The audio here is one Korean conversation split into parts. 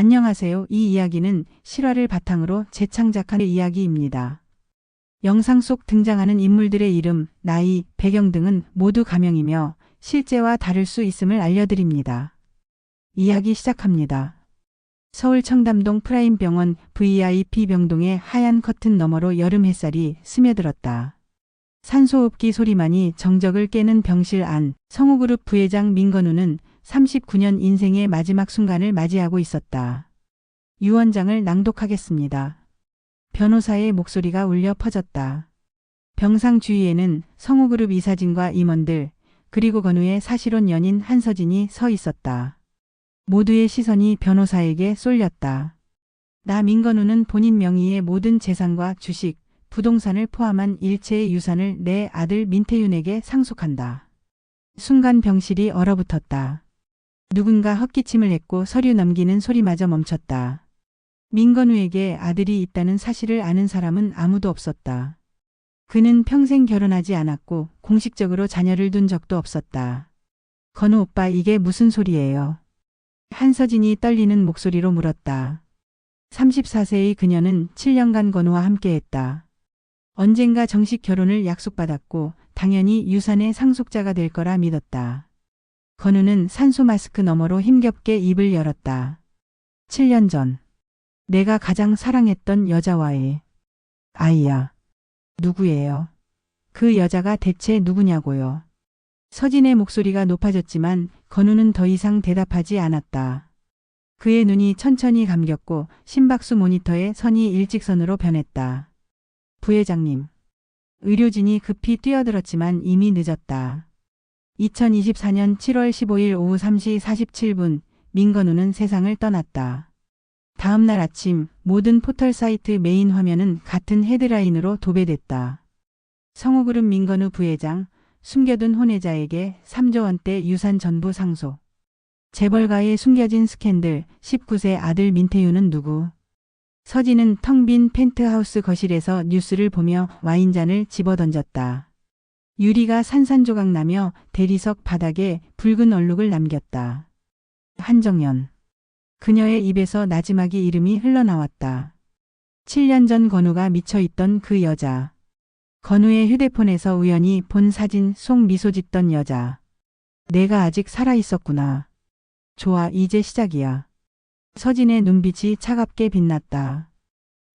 안녕하세요. 이 이야기는 실화를 바탕으로 재창작한 이야기입니다. 영상 속 등장하는 인물들의 이름, 나이, 배경 등은 모두 가명이며 실제와 다를 수 있음을 알려드립니다. 이야기 시작합니다. 서울 청담동 프라임병원 VIP 병동의 하얀 커튼 너머로 여름 햇살이 스며들었다. 산소호흡기 소리만이 정적을 깨는 병실 안, 성우그룹 부회장 민건우는 39년 인생의 마지막 순간을 맞이하고 있었다. 유언장을 낭독하겠습니다. 변호사의 목소리가 울려 퍼졌다. 병상 주위에는 성우그룹 이사진과 임원들, 그리고 건우의 사실혼 연인 한서진이 서 있었다. 모두의 시선이 변호사에게 쏠렸다. 나 민건우는 본인 명의의 모든 재산과 주식, 부동산을 포함한 일체의 유산을 내 아들 민태윤에게 상속한다. 순간 병실이 얼어붙었다. 누군가 헛기침을 했고 서류 넘기는 소리마저 멈췄다. 민건우에게 아들이 있다는 사실을 아는 사람은 아무도 없었다. 그는 평생 결혼하지 않았고 공식적으로 자녀를 둔 적도 없었다. 건우 오빠, 이게 무슨 소리예요? 한서진이 떨리는 목소리로 물었다. 34세의 그녀는 7년간 건우와 함께했다. 언젠가 정식 결혼을 약속받았고 당연히 유산의 상속자가 될 거라 믿었다. 건우는 산소 마스크 너머로 힘겹게 입을 열었다. 7년 전, 내가 가장 사랑했던 여자와의 아이야. 누구예요? 그 여자가 대체 누구냐고요? 서진의 목소리가 높아졌지만 건우는 더 이상 대답하지 않았다. 그의 눈이 천천히 감겼고 심박수 모니터의 선이 일직선으로 변했다. 부회장님. 의료진이 급히 뛰어들었지만 이미 늦었다. 2024년 7월 15일 오후 3시 47분 민건우는 세상을 떠났다. 다음 날 아침 모든 포털 사이트 메인 화면은 같은 헤드라인으로 도배됐다. 성우그룹 민건우 부회장, 숨겨둔 혼외자에게 3조 원대 유산 전부 상속. 재벌가의 숨겨진 스캔들, 19세 아들 민태윤은 누구? 서진은 텅 빈 펜트하우스 거실에서 뉴스를 보며 와인잔을 집어던졌다. 유리가 산산조각 나며 대리석 바닥에 붉은 얼룩을 남겼다. 한정연. 그녀의 입에서 나지막이 이름이 흘러나왔다. 7년 전 건우가 미쳐있던 그 여자. 건우의 휴대폰에서 우연히 본 사진 속 미소 짓던 여자. 내가 아직 살아있었구나. 좋아, 이제 시작이야. 서진의 눈빛이 차갑게 빛났다.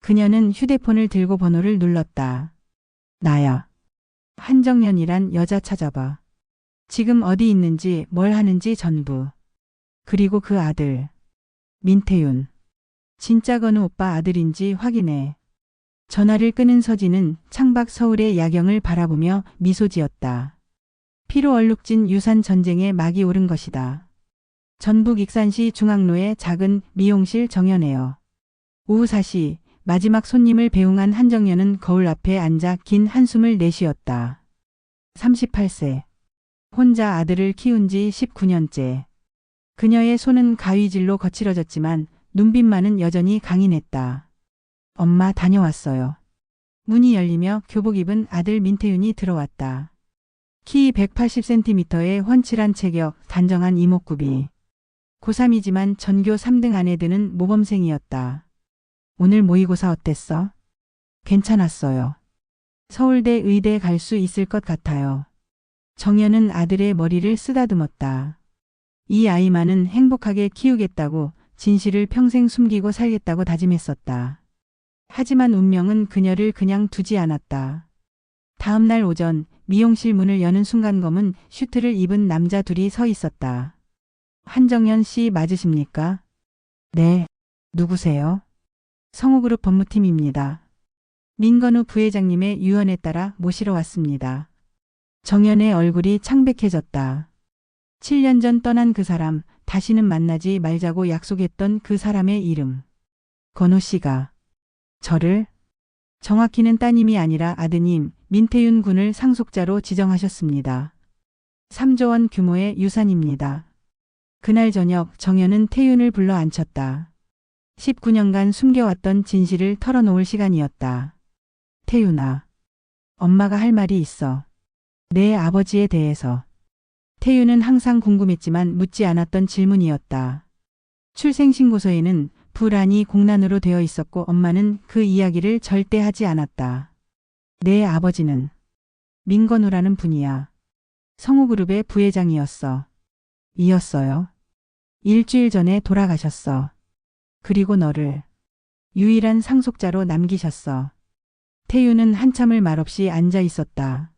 그녀는 휴대폰을 들고 번호를 눌렀다. 나야. 한정연이란 여자 찾아봐. 지금 어디 있는지 뭘 하는지 전부. 그리고 그 아들. 민태윤. 진짜 건우 오빠 아들인지 확인해. 전화를 끊은 서진은 창밖 서울의 야경을 바라보며 미소 지었다. 피로 얼룩진 유산 전쟁에 막이 오른 것이다. 전북 익산시 중앙로의 작은 미용실 정연에요. 오후 4시 마지막 손님을 배웅한 한정연은 거울 앞에 앉아 긴 한숨을 내쉬었다. 38세. 혼자 아들을 키운 지 19년째. 그녀의 손은 가위질로 거칠어졌지만 눈빛만은 여전히 강인했다. 엄마, 다녀왔어요. 문이 열리며 교복 입은 아들 민태윤이 들어왔다. 키 180cm의 훤칠한 체격, 단정한 이목구비. 고3이지만 전교 3등 안에 드는 모범생이었다. 오늘 모의고사 어땠어? 괜찮았어요. 서울대 의대 갈 수 있을 것 같아요. 정연은 아들의 머리를 쓰다듬었다. 이 아이만은 행복하게 키우겠다고, 진실을 평생 숨기고 살겠다고 다짐했었다. 하지만 운명은 그녀를 그냥 두지 않았다. 다음 날 오전 미용실 문을 여는 순간 검은 슈트를 입은 남자 둘이 서 있었다. 한정연 씨 맞으십니까? 네. 누구세요? 성우그룹 법무팀입니다. 민건우 부회장님의 유언에 따라 모시러 왔습니다. 정연의 얼굴이 창백해졌다. 7년 전 떠난 그 사람, 다시는 만나지 말자고 약속했던 그 사람의 이름. 건우 씨가 저를? 정확히는 따님이 아니라 아드님 민태윤 군을 상속자로 지정하셨습니다. 3조 원 규모의 유산입니다. 그날 저녁 정연은 태윤을 불러 앉혔다. 19년간 숨겨왔던 진실을 털어놓을 시간이었다. 태윤아, 엄마가 할 말이 있어. 내 아버지에 대해서. 태윤은 항상 궁금했지만 묻지 않았던 질문이었다. 출생신고서에는 불안이 공란으로 되어 있었고 엄마는 그 이야기를 절대 하지 않았다. 내 아버지는 민건우라는 분이야. 성우그룹의 부회장이었어. 이었어요. 일주일 전에 돌아가셨어. 그리고 너를 유일한 상속자로 남기셨어. 태유는 한참을 말없이 앉아 있었다.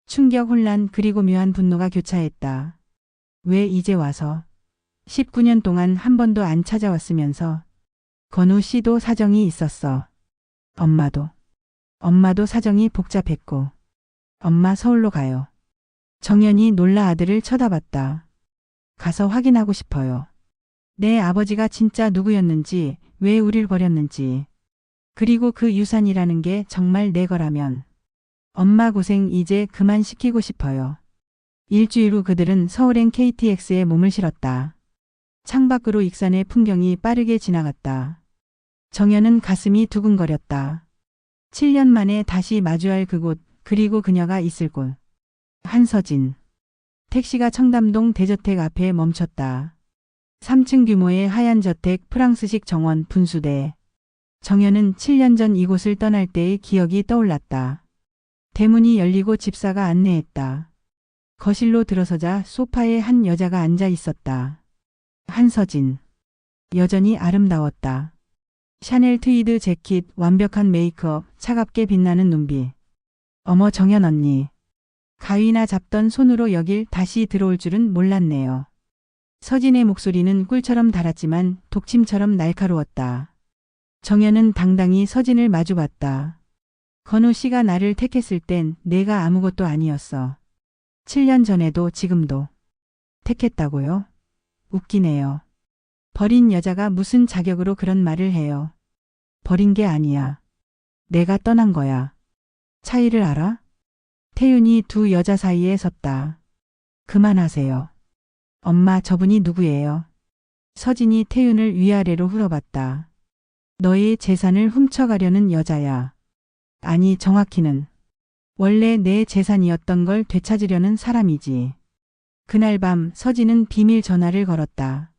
충격, 혼란 그리고 묘한 분노가 교차했다. 왜 이제 와서? 19년 동안 한 번도 안 찾아왔으면서. 건우 씨도 사정이 있었어. 엄마도 사정이 복잡했고. 엄마 서울로 가요. 정연이 놀라 아들을 쳐다봤다. 가서 확인하고 싶어요. 내 아버지가 진짜 누구였는지, 왜 우릴 버렸는지. 그리고 그 유산이라는 게 정말 내 거라면. 엄마 고생 이제 그만 시키고 싶어요. 일주일 후 그들은 서울행 KTX에 몸을 실었다. 창밖으로 익산의 풍경이 빠르게 지나갔다. 정연은 가슴이 두근거렸다. 7년 만에 다시 마주할 그곳, 그리고 그녀가 있을 곳. 한서진. 택시가 청담동 대저택 앞에 멈췄다. 3층 규모의 하얀 저택, 프랑스식 정원, 분수대. 정연은 7년 전 이곳을 떠날 때의 기억이 떠올랐다. 대문이 열리고 집사가 안내했다. 거실로 들어서자 소파에 한 여자가 앉아 있었다. 한서진. 여전히 아름다웠다. 샤넬 트위드 재킷, 완벽한 메이크업, 차갑게 빛나는 눈빛. 어머 정연 언니. 가위나 잡던 손으로 여길 다시 들어올 줄은 몰랐네요. 서진의 목소리는 꿀처럼 달았지만 독침처럼 날카로웠다. 정연은 당당히 서진을 마주봤다. 건우 씨가 나를 택했을 땐 내가 아무것도 아니었어. 7년 전에도 지금도. 택했다고요? 웃기네요. 버린 여자가 무슨 자격으로 그런 말을 해요. 버린 게 아니야. 내가 떠난 거야. 차이를 알아? 태윤이 두 여자 사이에 섰다. 그만하세요. 엄마 저분이 누구예요? 서진이 태윤을 위아래로 흘러봤다. 너의 재산을 훔쳐가려는 여자야. 아니 정확히는 원래 내 재산이었던 걸 되찾으려는 사람이지. 그날 밤 서진은 비밀 전화를 걸었다.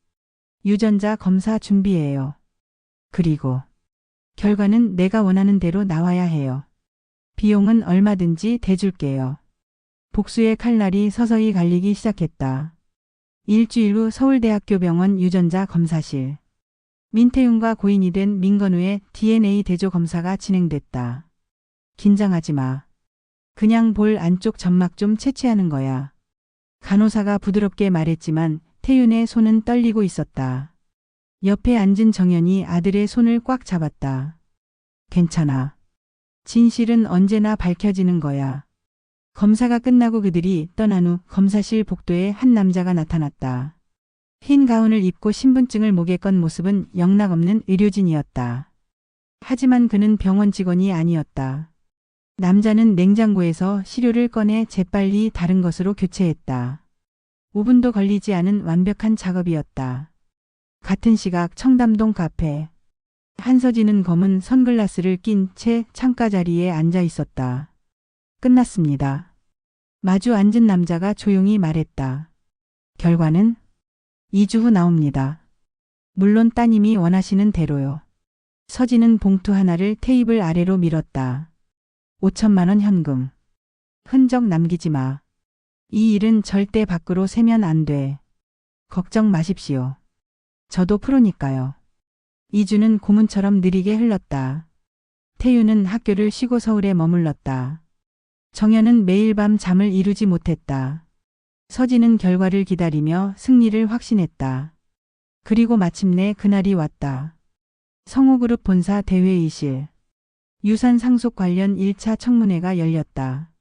유전자 검사 준비해요. 그리고 결과는 내가 원하는 대로 나와야 해요. 비용은 얼마든지 대줄게요. 복수의 칼날이 서서히 갈리기 시작했다. 일주일 후 서울대학교 병원 유전자 검사실. 민태윤과 고인이 된 민건우의 DNA 대조 검사가 진행됐다. 긴장하지 마. 그냥 볼 안쪽 점막 좀 채취하는 거야. 간호사가 부드럽게 말했지만 태윤의 손은 떨리고 있었다. 옆에 앉은 정연이 아들의 손을 꽉 잡았다. 괜찮아. 진실은 언제나 밝혀지는 거야. 검사가 끝나고 그들이 떠난 후 검사실 복도에 한 남자가 나타났다. 흰 가운을 입고 신분증을 목에 건 모습은 영락없는 의료진이었다. 하지만 그는 병원 직원이 아니었다. 남자는 냉장고에서 시료를 꺼내 재빨리 다른 것으로 교체했다. 5분도 걸리지 않은 완벽한 작업이었다. 같은 시각 청담동 카페. 한서진은 검은 선글라스를 낀 채 창가 자리에 앉아 있었다. 끝났습니다. 마주 앉은 남자가 조용히 말했다. 결과는 2주 후 나옵니다. 물론 따님이 원하시는 대로요. 서진은 봉투 하나를 테이블 아래로 밀었다. 5천만 원 현금. 흔적 남기지 마. 이 일은 절대 밖으로 새면 안 돼. 걱정 마십시오. 저도 프로니까요. 2주는 고문처럼 느리게 흘렀다. 태유는 학교를 쉬고 서울에 머물렀다. 정연은 매일 밤 잠을 이루지 못했다. 서진은 결과를 기다리며 승리를 확신했다. 그리고 마침내 그날이 왔다. 성우그룹 본사 대회의실. 유산 상속 관련 1차 청문회가 열렸다.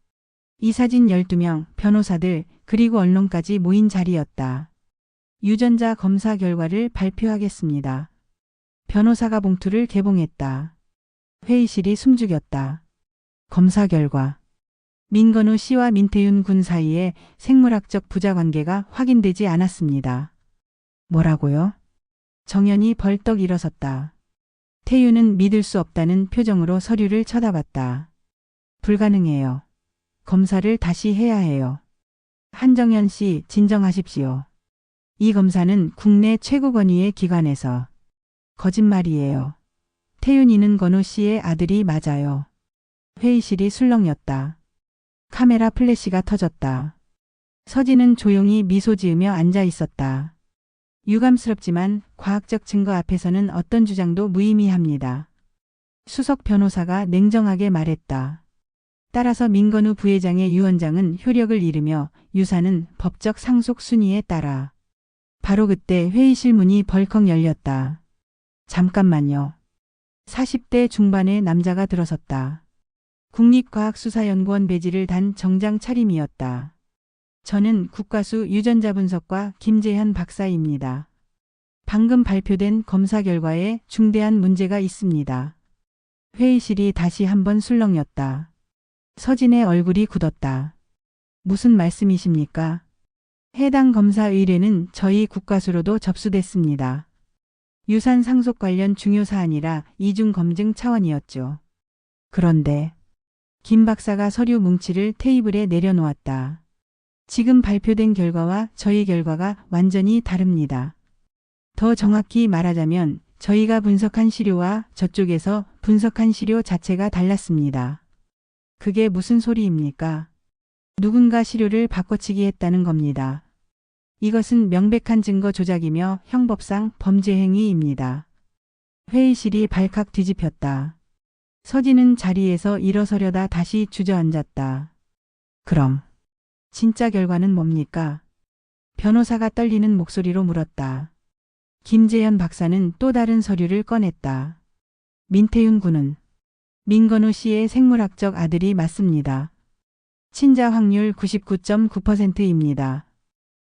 이사진 12명, 변호사들, 그리고 언론까지 모인 자리였다. 유전자 검사 결과를 발표하겠습니다. 변호사가 봉투를 개봉했다. 회의실이 숨죽였다. 검사 결과. 민건우 씨와 민태윤 군 사이에 생물학적 부자 관계가 확인되지 않았습니다. 뭐라고요? 정연이 벌떡 일어섰다. 태윤은 믿을 수 없다는 표정으로 서류를 쳐다봤다. 불가능해요. 검사를 다시 해야 해요. 한정연 씨, 진정하십시오. 이 검사는 국내 최고 권위의 기관에서 거짓말이에요. 태윤이는 건우 씨의 아들이 맞아요. 회의실이 술렁였다. 카메라 플래시가 터졌다. 서진은 조용히 미소 지으며 앉아 있었다. 유감스럽지만 과학적 증거 앞에서는 어떤 주장도 무의미합니다. 수석 변호사가 냉정하게 말했다. 따라서 민건우 부회장의 유언장은 효력을 잃으며 유산은 법적 상속 순위에 따라. 바로 그때 회의실 문이 벌컥 열렸다. 잠깐만요. 40대 중반의 남자가 들어섰다. 국립과학수사연구원 배지를 단 정장 차림이었다. 저는 국과수 유전자 분석과 김재현 박사입니다. 방금 발표된 검사 결과에 중대한 문제가 있습니다. 회의실이 다시 한번 술렁였다. 서진의 얼굴이 굳었다. 무슨 말씀이십니까? 해당 검사 의뢰는 저희 국과수로도 접수됐습니다. 유산 상속 관련 중요 사안이라 이중 검증 차원이었죠. 그런데 김 박사가 서류 뭉치를 테이블에 내려놓았다. 지금 발표된 결과와 저희 결과가 완전히 다릅니다. 더 정확히 말하자면 저희가 분석한 시료와 저쪽에서 분석한 시료 자체가 달랐습니다. 그게 무슨 소리입니까? 누군가 시료를 바꿔치기 했다는 겁니다. 이것은 명백한 증거 조작이며 형법상 범죄 행위입니다. 회의실이 발칵 뒤집혔다. 서진은 자리에서 일어서려다 다시 주저앉았다. 그럼 진짜 결과는 뭡니까? 변호사가 떨리는 목소리로 물었다. 김재현 박사는 또 다른 서류를 꺼냈다. 민태윤 군은 민건우 씨의 생물학적 아들이 맞습니다. 친자 확률 99.9%입니다.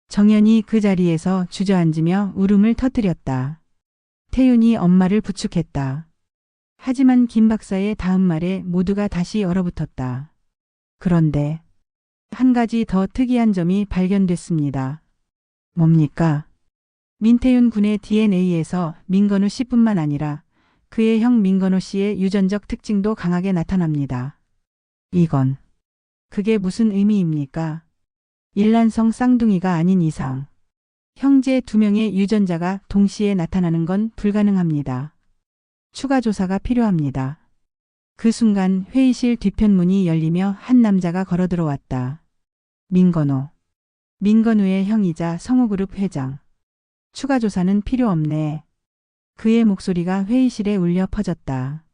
정연이 그 자리에서 주저앉으며 울음을 터뜨렸다. 태윤이 엄마를 부축했다. 하지만 김 박사의 다음 말에 모두가 다시 얼어붙었다. 그런데 한 가지 더 특이한 점이 발견됐습니다. 뭡니까? 민태윤 군의 DNA에서 민건우 씨뿐만 아니라 그의 형 민건우 씨의 유전적 특징도 강하게 나타납니다. 이건 그게 무슨 의미입니까? 일란성 쌍둥이가 아닌 이상 형제 2명의 유전자가 동시에 나타나는 건 불가능합니다. 추가 조사가 필요합니다. 그 순간 회의실 뒤편문이 열리며 한 남자가 걸어 들어왔다. 민건우. 민건우의 형이자 성우그룹 회장. 추가 조사는 필요 없네. 그의 목소리가 회의실에 울려 퍼졌다.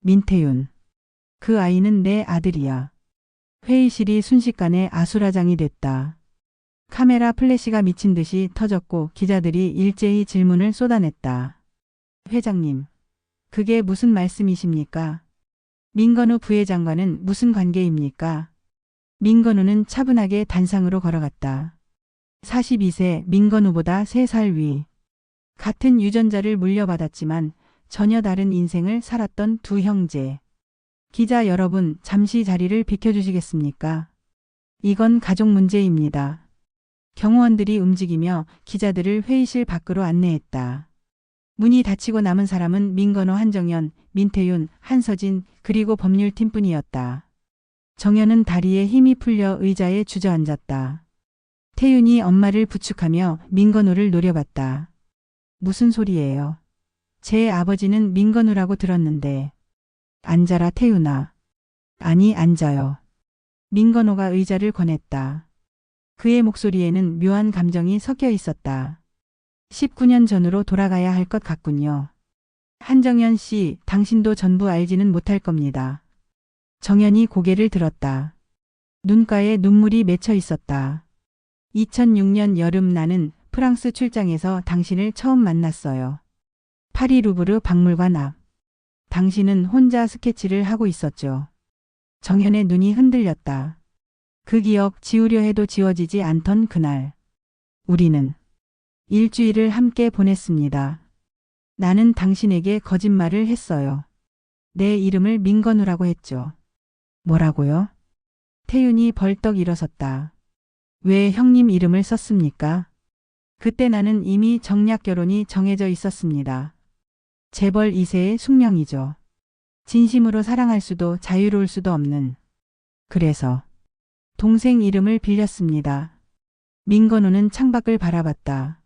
민태윤. 그 아이는 내 아들이야. 회의실이 순식간에 아수라장이 됐다. 카메라 플래시가 미친 듯이 터졌고 기자들이 일제히 질문을 쏟아냈다. 회장님. 그게 무슨 말씀이십니까? 민건우 부회장과는 무슨 관계입니까? 민건우는 차분하게 단상으로 걸어갔다. 42세 민건우보다 3살 위. 같은 유전자를 물려받았지만 전혀 다른 인생을 살았던 두 형제. 기자 여러분, 잠시 자리를 비켜주시겠습니까? 이건 가족 문제입니다. 경호원들이 움직이며 기자들을 회의실 밖으로 안내했다. 문이 닫히고 남은 사람은 민건우, 한정연, 민태윤, 한서진 그리고 법률팀뿐이었다. 정연은 다리에 힘이 풀려 의자에 주저앉았다. 태윤이 엄마를 부축하며 민건우를 노려봤다. 무슨 소리예요? 제 아버지는 민건우라고 들었는데. 앉아라 태윤아. 아니 앉아요. 민건우가 의자를 권했다. 그의 목소리에는 묘한 감정이 섞여 있었다. 19년 전으로 돌아가야 할 것 같군요. 한정연 씨, 당신도 전부 알지는 못할 겁니다. 정연이 고개를 들었다. 눈가에 눈물이 맺혀 있었다. 2006년 여름 나는 프랑스 출장에서 당신을 처음 만났어요. 파리 루브르 박물관 앞. 당신은 혼자 스케치를 하고 있었죠. 정연의 눈이 흔들렸다. 그 기억 지우려 해도 지워지지 않던 그날. 우리는 일주일을 함께 보냈습니다. 나는 당신에게 거짓말을 했어요. 내 이름을 민건우라고 했죠. 뭐라고요? 태윤이 벌떡 일어섰다. 왜 형님 이름을 썼습니까? 그때 나는 이미 정략 결혼이 정해져 있었습니다. 재벌 2세의 숙명이죠. 진심으로 사랑할 수도 자유로울 수도 없는. 그래서 동생 이름을 빌렸습니다. 민건우는 창밖을 바라봤다.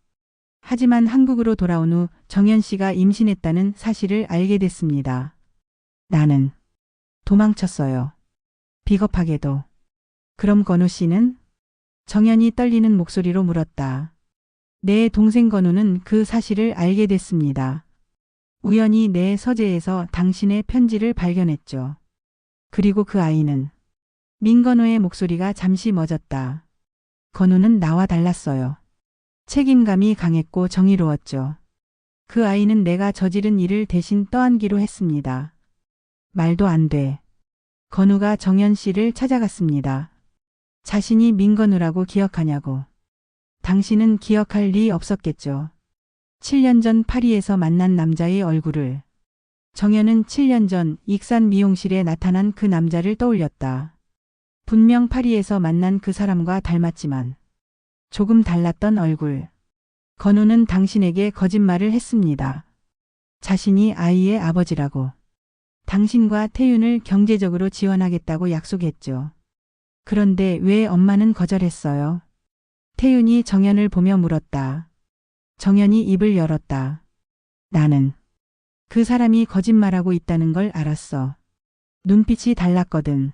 하지만 한국으로 돌아온 후 정연 씨가 임신했다는 사실을 알게 됐습니다. 나는 도망쳤어요. 비겁하게도. 그럼 건우 씨는? 정연이 떨리는 목소리로 물었다. 내 동생 건우는 그 사실을 알게 됐습니다. 우연히 내 서재에서 당신의 편지를 발견했죠. 그리고 그 아이는. 민건우의 목소리가 잠시 멎었다. 건우는 나와 달랐어요. 책임감이 강했고 정의로웠죠. 그 아이는 내가 저지른 일을 대신 떠안기로 했습니다. 말도 안 돼. 건우가 정연 씨를 찾아갔습니다. 자신이 민건우라고 기억하냐고. 당신은 기억할 리 없었겠죠. 7년 전 파리에서 만난 남자의 얼굴을. 정연은 7년 전 익산 미용실에 나타난 그 남자를 떠올렸다. 분명 파리에서 만난 그 사람과 닮았지만 조금 달랐던 얼굴. 건우는 당신에게 거짓말을 했습니다. 자신이 아이의 아버지라고. 당신과 태윤을 경제적으로 지원하겠다고 약속했죠. 그런데 왜 엄마는 거절했어요? 태윤이 정연을 보며 물었다. 정연이 입을 열었다. 나는 그 사람이 거짓말하고 있다는 걸 알았어. 눈빛이 달랐거든.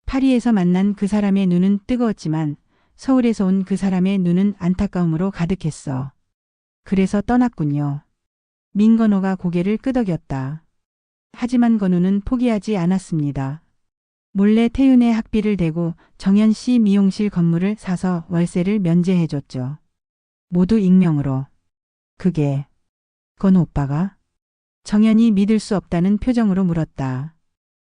파리에서 만난 그 사람의 눈은 뜨거웠지만 서울에서 온 그 사람의 눈은 안타까움으로 가득했어. 그래서 떠났군요. 민건호가 고개를 끄덕였다. 하지만 건우는 포기하지 않았습니다. 몰래 태윤의 학비를 대고 정연 씨 미용실 건물을 사서 월세를 면제해줬죠. 모두 익명으로. 그게 건우 오빠가? 정연이 믿을 수 없다는 표정으로 물었다.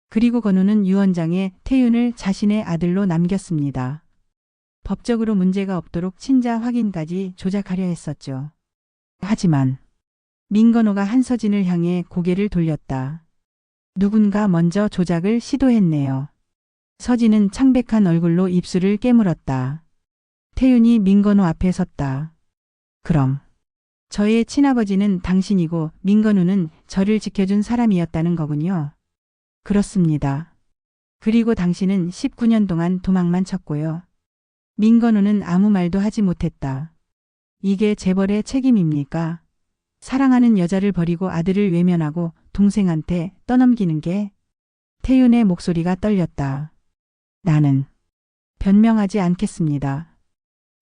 그리고 건우는 유언장에 태윤을 자신의 아들로 남겼습니다. 법적으로 문제가 없도록 친자 확인까지 조작하려 했었죠. 하지만 민건호가 한서진을 향해 고개를 돌렸다. 누군가 먼저 조작을 시도했네요. 서진은 창백한 얼굴로 입술을 깨물었다. 태윤이 민건호 앞에 섰다. 그럼 저의 친아버지는 당신이고 민건우는 저를 지켜준 사람이었다는 거군요. 그렇습니다. 그리고 당신은 19년 동안 도망만 쳤고요. 민건우는 아무 말도 하지 못했다. 이게 재벌의 책임입니까? 사랑하는 여자를 버리고 아들을 외면하고 동생한테 떠넘기는 게? 태윤의 목소리가 떨렸다. 나는 변명하지 않겠습니다.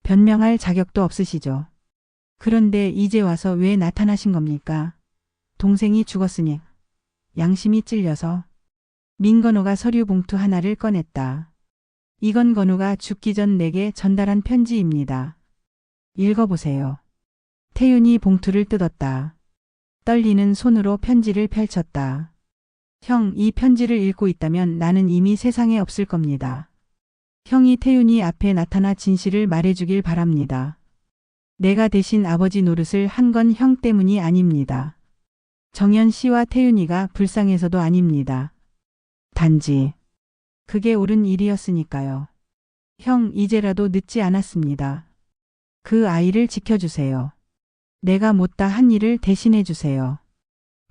변명할 자격도 없으시죠. 그런데 이제 와서 왜 나타나신 겁니까? 동생이 죽었으니 양심이 찔려서. 민건우가 서류 봉투 하나를 꺼냈다. 이건 건우가 죽기 전 내게 전달한 편지입니다. 읽어보세요. 태윤이 봉투를 뜯었다. 떨리는 손으로 편지를 펼쳤다. 형, 이 편지를 읽고 있다면 나는 이미 세상에 없을 겁니다. 형이 태윤이 앞에 나타나 진실을 말해주길 바랍니다. 내가 대신 아버지 노릇을 한 건 형 때문이 아닙니다. 정연 씨와 태윤이가 불쌍해서도 아닙니다. 단지 그게 옳은 일이었으니까요. 형, 이제라도 늦지 않았습니다. 그 아이를 지켜주세요. 내가 못다 한 일을 대신해 주세요.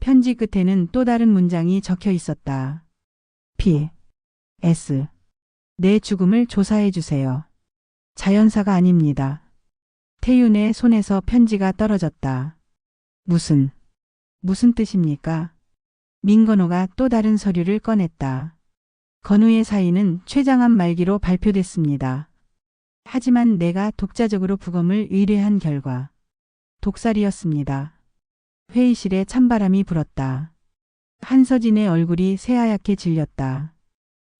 편지 끝에는 또 다른 문장이 적혀 있었다. P.S. 내 죽음을 조사해 주세요. 자연사가 아닙니다. 태윤의 손에서 편지가 떨어졌다. 무슨 뜻입니까? 민건호가 또 다른 서류를 꺼냈다. 건우의 사인은 최장암 말기로 발표됐습니다. 하지만 내가 독자적으로 부검을 의뢰한 결과 독살이었습니다. 회의실에 찬바람이 불었다. 한서진의 얼굴이 새하얗게 질렸다.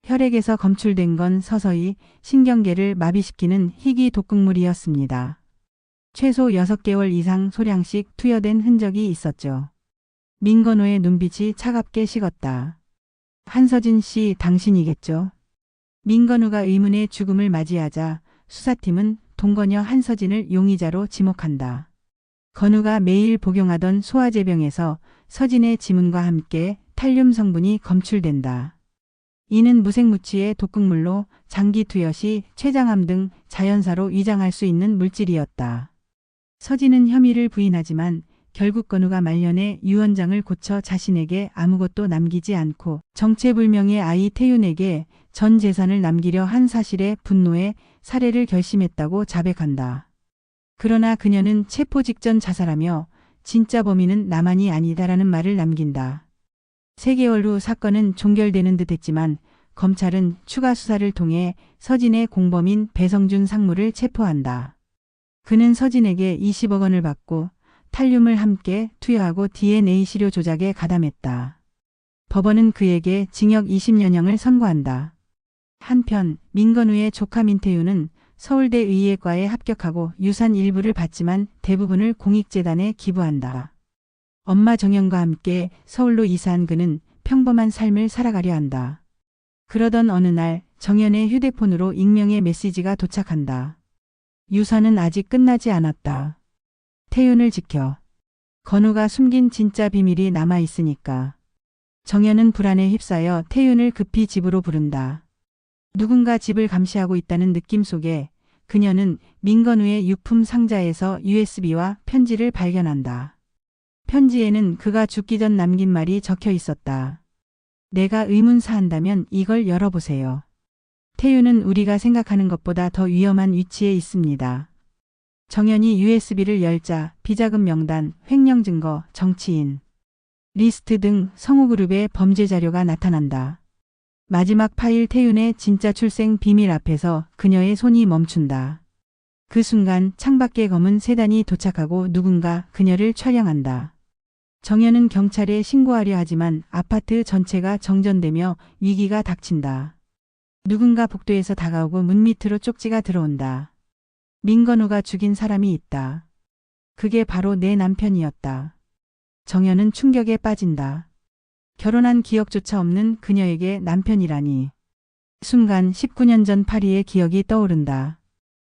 혈액에서 검출된 건 서서히 신경계를 마비시키는 희귀 독극물이었습니다. 최소 6개월 이상 소량씩 투여된 흔적이 있었죠. 민건호의 눈빛이 차갑게 식었다. 한서진 씨, 당신이겠죠? 민건우가 의문의 죽음을 맞이하자 수사팀은 동거녀 한서진을 용의자로 지목한다. 건우가 매일 복용하던 소화제병에서 서진의 지문과 함께 탈륨 성분이 검출된다. 이는 무색무취의 독극물로 장기 투여 시 췌장암 등 자연사로 위장할 수 있는 물질이었다. 서진은 혐의를 부인하지만 결국 건우가 말년에 유언장을 고쳐 자신에게 아무것도 남기지 않고 정체불명의 아이 태윤에게 전 재산을 남기려 한 사실에 분노해 살해를 결심했다고 자백한다. 그러나 그녀는 체포 직전 자살하며 진짜 범인은 나만이 아니다라는 말을 남긴다. 3개월 후 사건은 종결되는 듯했지만 검찰은 추가 수사를 통해 서진의 공범인 배성준 상무를 체포한다. 그는 서진에게 20억 원을 받고 탈륨을 함께 투여하고 DNA 시료 조작에 가담했다. 법원은 그에게 징역 20년형을 선고한다. 한편 민건우의 조카 민태유는 서울대 의예과에 합격하고 유산 일부를 받지만 대부분을 공익재단에 기부한다. 엄마 정연과 함께 서울로 이사한 그는 평범한 삶을 살아가려 한다. 그러던 어느 날 정연의 휴대폰으로 익명의 메시지가 도착한다. 유산은 아직 끝나지 않았다. 태윤을 지켜. 건우가 숨긴 진짜 비밀이 남아있으니까. 정연은 불안에 휩싸여 태윤을 급히 집으로 부른다. 누군가 집을 감시하고 있다는 느낌 속에 그녀는 민건우의 유품 상자에서 USB와 편지를 발견한다. 편지에는 그가 죽기 전 남긴 말이 적혀 있었다. 내가 의문사한다면 이걸 열어보세요. 태윤은 우리가 생각하는 것보다 더 위험한 위치에 있습니다. 정연이 USB를 열자 비자금 명단, 횡령 증거, 정치인 리스트 등 성우그룹의 범죄 자료가 나타난다. 마지막 파일 태윤의 진짜 출생 비밀 앞에서 그녀의 손이 멈춘다. 그 순간 창밖에 검은 세단이 도착하고 누군가 그녀를 촬영한다. 정연은 경찰에 신고하려 하지만 아파트 전체가 정전되며 위기가 닥친다. 누군가 복도에서 다가오고 문 밑으로 쪽지가 들어온다. 민건우가 죽인 사람이 있다. 그게 바로 내 남편이었다. 정연은 충격에 빠진다. 결혼한 기억조차 없는 그녀에게 남편이라니. 순간 19년 전 파리의 기억이 떠오른다.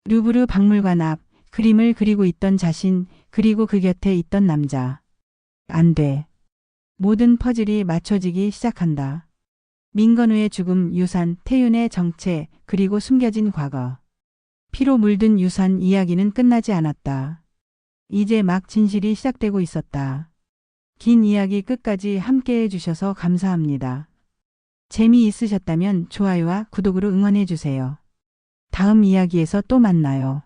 루브르 박물관 앞 그림을 그리고 있던 자신, 그리고 그 곁에 있던 남자. 안 돼. 모든 퍼즐이 맞춰지기 시작한다. 민건우의 죽음, 유산, 태윤의 정체, 그리고 숨겨진 과거. 피로 물든 유산 이야기는 끝나지 않았다. 이제 막 진실이 시작되고 있었다. 긴 이야기 끝까지 함께 해주셔서 감사합니다. 재미있으셨다면 좋아요와 구독으로 응원해주세요. 다음 이야기에서 또 만나요.